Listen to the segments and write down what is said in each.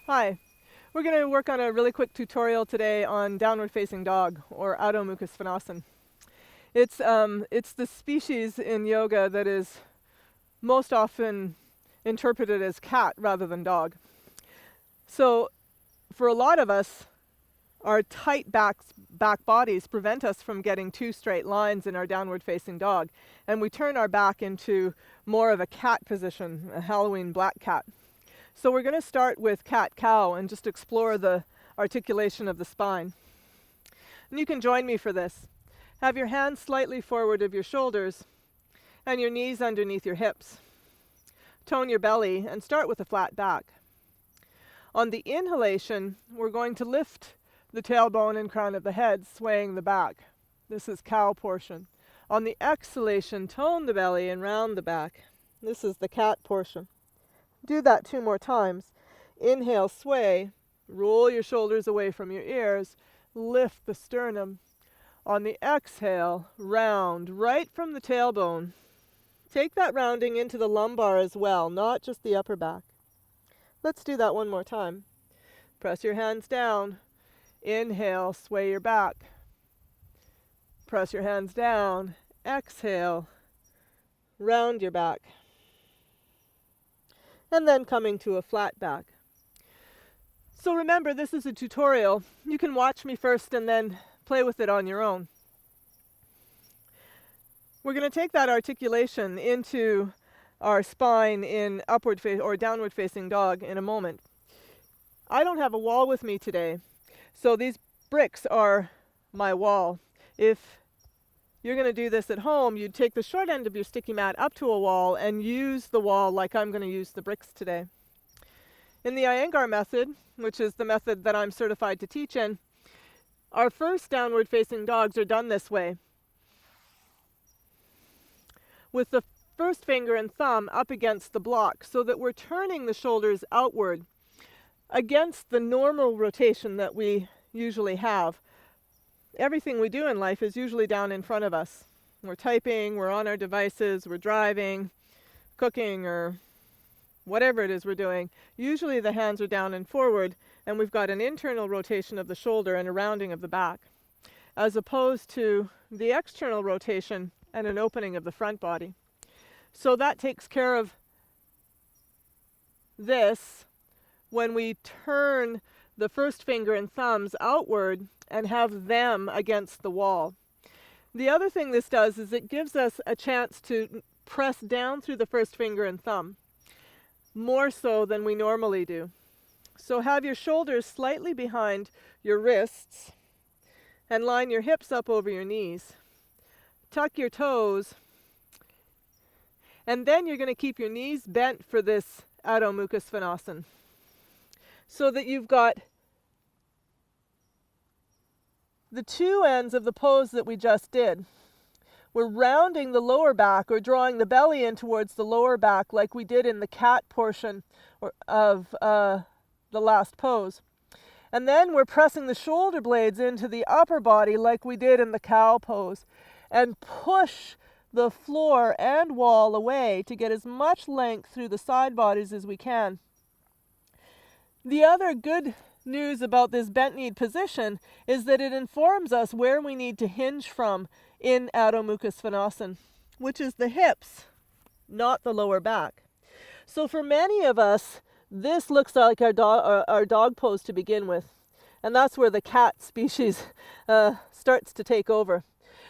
Hi, we're going to work on a really quick tutorial today on downward facing dog, or Adho Mukha Svanasana. It's the species in yoga that is most often interpreted as cat rather than dog. So for a lot of us, our tight back bodies prevent us from getting two straight lines in our downward facing dog, and we turn our back into more of a cat position, a Halloween black cat. So we're going to start with cat-cow and just explore the articulation of the spine. And you can join me for this. Have your hands slightly forward of your shoulders and your knees underneath your hips. Tone your belly and start with a flat back. On the inhalation, we're going to lift the tailbone and crown of the head, swaying the back. This is cow portion. On the exhalation, tone the belly and round the back. This is the cat portion. Do that 2 more times. Inhale, sway, roll your shoulders away from your ears, lift the sternum. On the exhale, round right from the tailbone. Take that rounding into the lumbar as well, not just the upper back. Let's do that 1 more time. Press your hands down. Inhale, sway your back. Press your hands down. Exhale, round your back. And then coming to a flat back. So remember, this is a tutorial. You can watch me first and then play with it on your own. We're going to take that articulation into our spine in upward or downward facing dog in a moment. I don't have a wall with me today, so these bricks are my wall. If you're going to do this at home, you'd take the short end of your sticky mat up to a wall and use the wall like I'm going to use the bricks today. In the Iyengar method, which is the method that I'm certified to teach in, our first downward facing dogs are done this way, with the first finger and thumb up against the block so that we're turning the shoulders outward against the normal rotation that we usually have. Everything we do in life is usually down in front of us. We're typing, we're on our devices, we're driving, cooking, or whatever it is we're doing. Usually the hands are down and forward, and we've got an internal rotation of the shoulder and a rounding of the back, as opposed to the external rotation and an opening of the front body. So that takes care of this when we turn the first finger and thumbs outward and have them against the wall. The other thing this does is it gives us a chance to press down through the first finger and thumb, more so than we normally do. So have your shoulders slightly behind your wrists and line your hips up over your knees. Tuck your toes, and then you're going to keep your knees bent for this Adho Mukha Svanasana, so that you've got the 2 ends of the pose that we just did. We're rounding the lower back or drawing the belly in towards the lower back like we did in the cat portion of the last pose. And then we're pressing the shoulder blades into the upper body like we did in the cow pose, and push the floor and wall away to get as much length through the side bodies as we can. The other good news about this bent-kneed position is that it informs us where we need to hinge from in Adho Mukha Svanasana, which is the hips, not the lower back. So for many of us, this looks like our dog pose to begin with, and that's where the cat species starts to take over.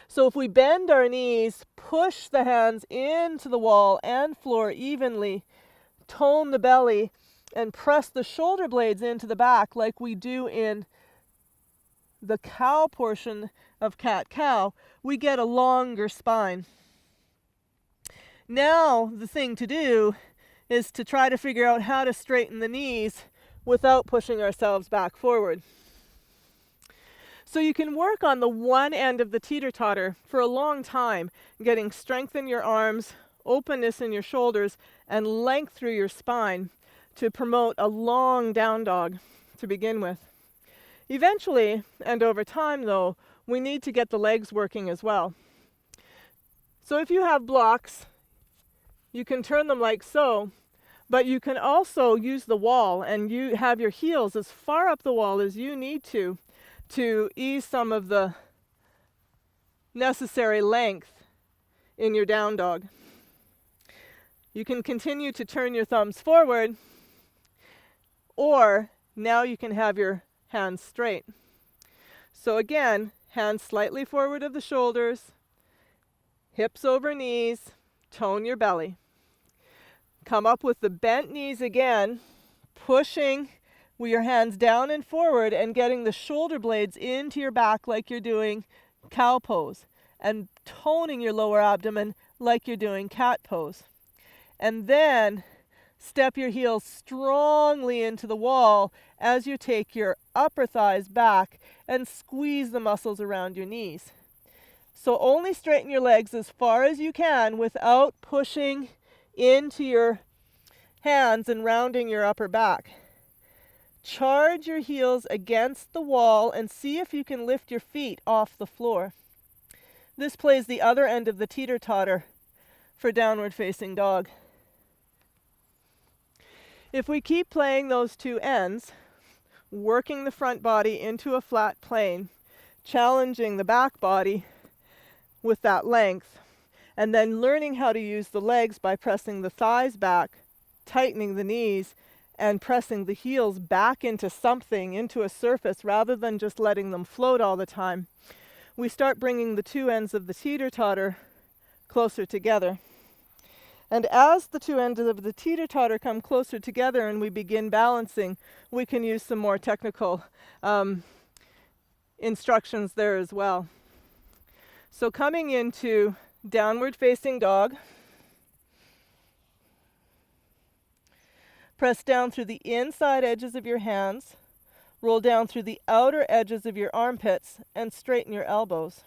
So if we bend our knees, push the hands into the wall and floor evenly, tone the belly, and press the shoulder blades into the back like we do in the cow portion of cat-cow, we get a longer spine. Now the thing to do is to try to figure out how to straighten the knees without pushing ourselves back forward. So you can work on the one end of the teeter-totter for a long time, getting strength in your arms, openness in your shoulders, and length through your spine to promote a long down dog to begin with. Eventually, and over time though, we need to get the legs working as well. So if you have blocks, you can turn them like so, But you can also use the wall, and you have your heels as far up the wall as you need to ease some of the necessary length in your down dog. You can continue to turn your thumbs forward, or now you can have your hands straight. So again, hands slightly forward of the shoulders, hips over knees, tone your belly. Come up with the bent knees again, pushing with your hands down and forward and getting the shoulder blades into your back like you're doing cow pose, and toning your lower abdomen like you're doing cat pose. And then step your heels strongly into the wall as you take your upper thighs back and squeeze the muscles around your knees. So only straighten your legs as far as you can without pushing into your hands and rounding your upper back. Charge your heels against the wall and see if you can lift your feet off the floor. This plays the other end of the teeter-totter for downward facing dog. If we keep playing those two ends, working the front body into a flat plane, challenging the back body with that length, and then learning how to use the legs by pressing the thighs back, tightening the knees, and pressing the heels back into something, into a surface, rather than just letting them float all the time, we start bringing the two ends of the teeter-totter closer together. And as the two ends of the teeter-totter come closer together and we begin balancing, we can use some more technical instructions there as well. So coming into downward facing dog, press down through the inside edges of your hands, roll down through the outer edges of your armpits, and straighten your elbows.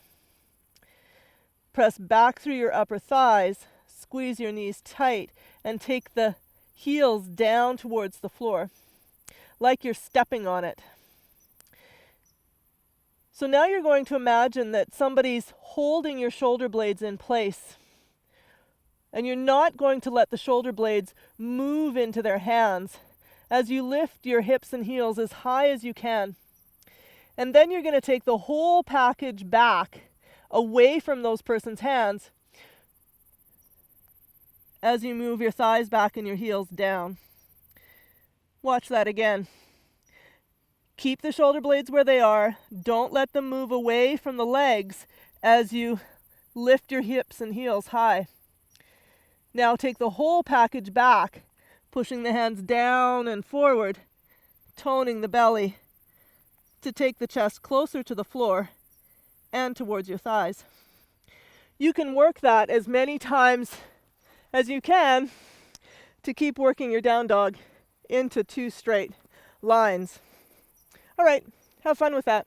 Press back through your upper thighs, squeeze your knees tight, and take the heels down towards the floor, like you're stepping on it. So now you're going to imagine that somebody's holding your shoulder blades in place. And you're not going to let the shoulder blades move into their hands as you lift your hips and heels as high as you can. And then you're going to take the whole package back away from those person's hands as you move your thighs back and your heels down. Watch that again. Keep the shoulder blades where they are. Don't let them move away from the legs as you lift your hips and heels high. Now take the whole package back, pushing the hands down and forward, toning the belly to take the chest closer to the floor and towards your thighs. You can work that as many times as you can to keep working your down dog into two straight lines. All right, have fun with that.